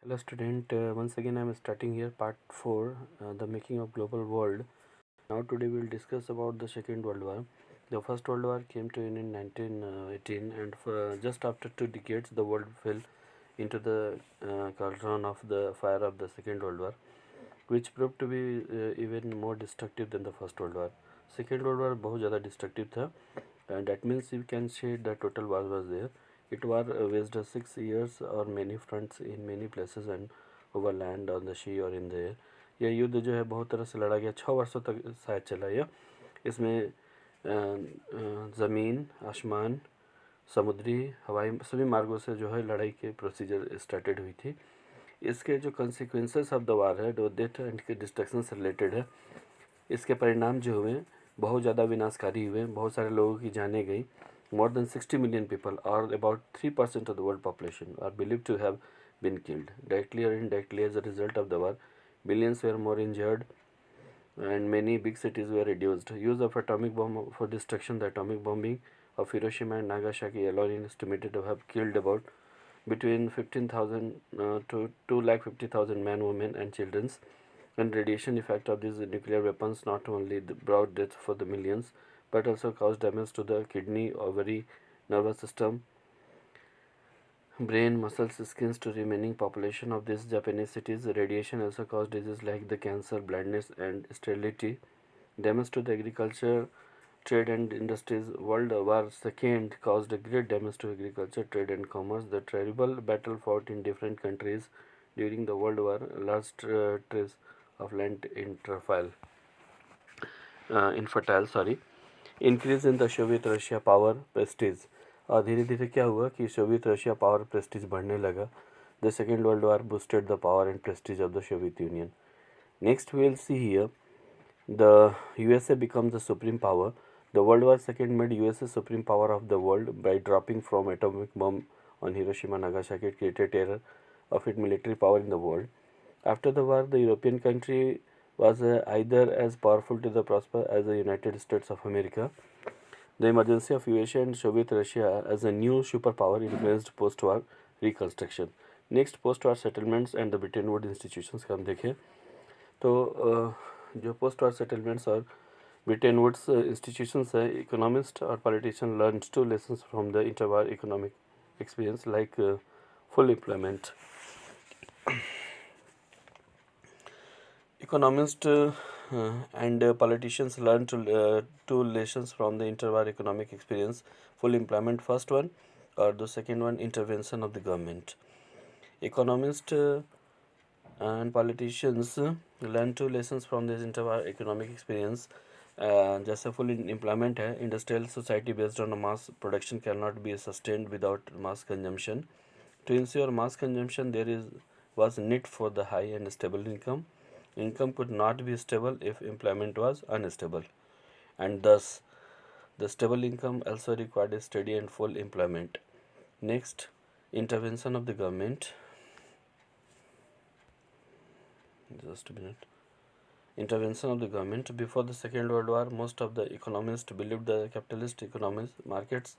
Hello student, once again I am starting here part 4, the making of global world. Now today we will discuss about the Second World War. The First World War came to end in 1918, and for just after 2 decades the world fell into the cauldron of the fire of the Second World War, which proved to be even more destructive than the First World War. Second World War बहुत ज़्यादा destructive था, and that means you can say the total war was there. It war waged 6 years or many fronts in many places and over land, on the sea or in the air. यह युद्ध जो है बहुत तरह से लड़ा गया, 6 वर्षों तक शायद चला यह. इसमें ज़मीन, आसमान, समुद्री, हवाई सभी मार्गों से जो है लड़ाई के प्रोसीजर स्टार्टेड हुई थी. इसके जो कंसिक्वेंसेस ऑफ द वार है, जो डेथ एंड के डिस्ट्रक्शन से रिलेटेड है, इसके परिणाम जो हुए बहुत ज़्यादा विनाशकारी हुए. बहुत सारे लोगों की जानें गई. More than 60 million people, or about 3% of the world population, are believed to have been killed, directly or indirectly, as a result of the war. Billions were more injured, and many big cities were reduced. Use of atomic bomb for destruction. The atomic bombing of Hiroshima and Nagasaki alone is estimated to have killed about between 15,000 to 250,000 men, women, and children. And radiation effect of these nuclear weapons not only brought death for the millions, but also caused damage to the kidney, ovary, nervous system, brain, muscles, skins to remaining population of these Japanese cities. Radiation also caused diseases like the cancer, blindness, and sterility. Damage to the agriculture, trade, and industries. World War II caused a great damage to agriculture, trade, and commerce. The terrible battle fought in different countries during the World War. Large tracts of land infertile, increase in the Soviet Russia power Prestige. और धीरे धीरे क्या हुआ कि Soviet Russia power Prestige बढ़ने लगा. The second world war boosted the power and prestige of the Soviet Union. Next we will see here the USA becomes the supreme power. The World War II made USA supreme power of the world by dropping from atomic bomb on Hiroshima and Nagasaki. It created era of its military power in the world. After the war, the European country was either as powerful to the prosper as the United States of America. The emergency of USA and Soviet Russia as a new superpower influenced post-war reconstruction. Next, post-war settlements and the Bretton Woods institutions का हम देखें तो जो post-war settlements और Bretton Woods institutions है, economists or politicians learned 2 lessons from the interwar economic experience, like full employment. Economists and politicians learned 2 lessons from the interwar economic experience. Full employment, first one, or the second one, intervention of the government. Economists and politicians learned 2 lessons from this interwar economic experience. जैसे full employment है, industrial society based on a mass production cannot be sustained without mass consumption. To ensure mass consumption, there was need for the high and stable income. Income could not be stable if employment was unstable, and thus the stable income also required a steady and full employment. Next, intervention of the government. Just a minute. Intervention of the government. Before the Second World War, most of the economists believed the capitalist economies markets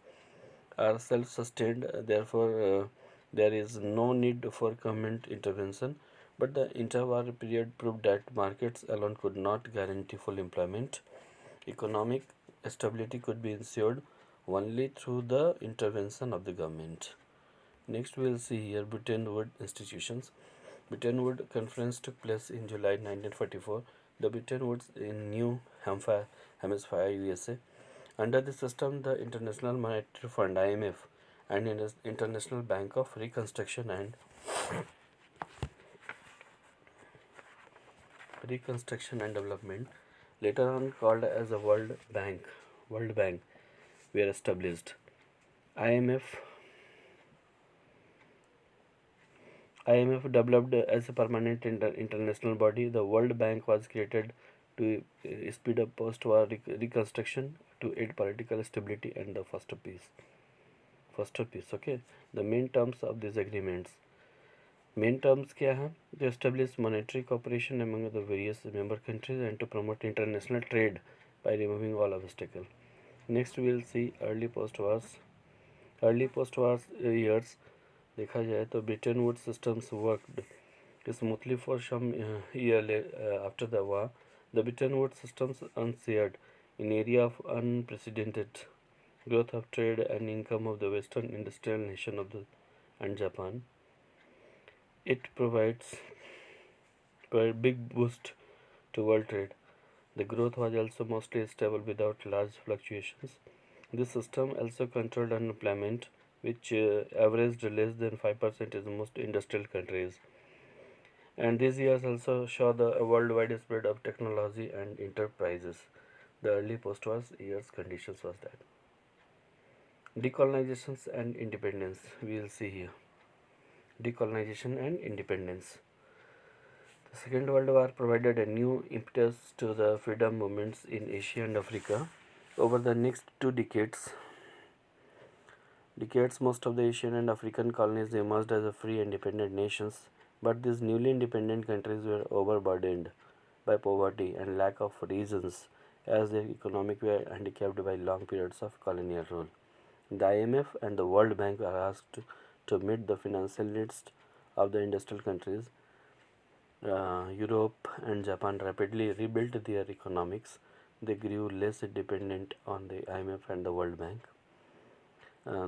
are self-sustained, therefore there is no need for government intervention. But the interwar period proved that markets alone could not guarantee full employment. Economic stability could be ensured only through the intervention of the government. Next we will see here Bretton Woods institutions. Bretton Woods Conference took place in July 1944. The Bretton Woods in New Hampshire, USA. Under the system, the International Monetary Fund (IMF) and International Bank of Reconstruction and Development, later on called as the World Bank, were established. IMF developed as a permanent international body. The World Bank was created to speed up post-war reconstruction, to aid political stability and the foster peace. Okay. The main terms of these agreements. Main terms क्या हैं? To establish monetary cooperation among the various member countries and to promote international trade by removing all obstacles. Next we will see early post-war years. देखा जाए तो Britain would systems worked smoothly for some after the war. The Bretton Woods systems unshared in area of unprecedented growth of trade and income of the Western industrial nation and Japan. It provides a big boost to world trade. The growth was also mostly stable without large fluctuations. This system also controlled unemployment, which averaged less than 5% in most industrial countries. And these years also saw the worldwide spread of technology and enterprises. The early post-war years conditions was that. Decolonizations and independence, we will see here. Decolonization and independence. The Second World War provided a new impetus to the freedom movements in Asia and Africa. Over the next 2 decades, most of the Asian and African colonies emerged as a free independent nations, but these newly independent countries were overburdened by poverty and lack of reasons, as their economic were handicapped by long periods of colonial rule. The IMF and the World Bank are asked to meet the financial needs of the industrial countries. Europe and Japan rapidly rebuilt their economics. They grew less dependent on the IMF and the World Bank.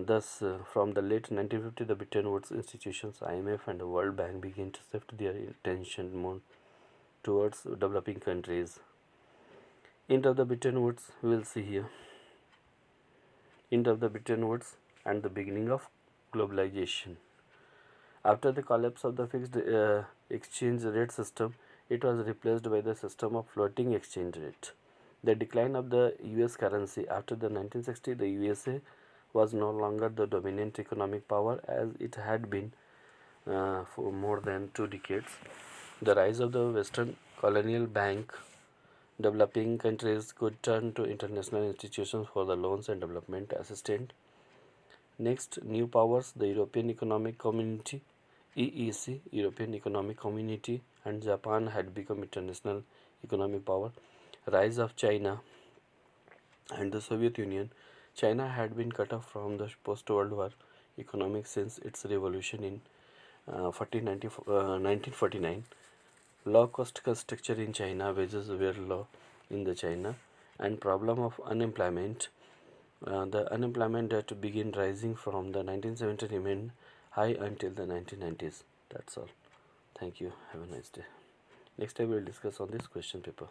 Thus, from the late 1950s, the Bretton Woods institutions, IMF and the World Bank began to shift their attention more towards developing countries. End of the Bretton Woods, we will see here. End of the Bretton Woods and the beginning of globalization. After the collapse of the fixed exchange rate system, it was replaced by the system of floating exchange rate. The decline of the US currency after the 1960s, the USA was no longer the dominant economic power as it had been for more than 2 decades. The rise of the Western colonial bank, developing countries could turn to international institutions for the loans and development assistance. Next, new powers, the European Economic Community, EEC, European Economic Community, and Japan had become international economic power. Rise of China and the Soviet Union. China had been cut off from the post-World War economic since its revolution in 1949. Low-cost structure in China, wages were low in the China, and problem of unemployment. The unemployment that began rising from the 1970s remained high until the 1990s. That's all. Thank you. Have a nice day. Next time we will discuss on this question paper.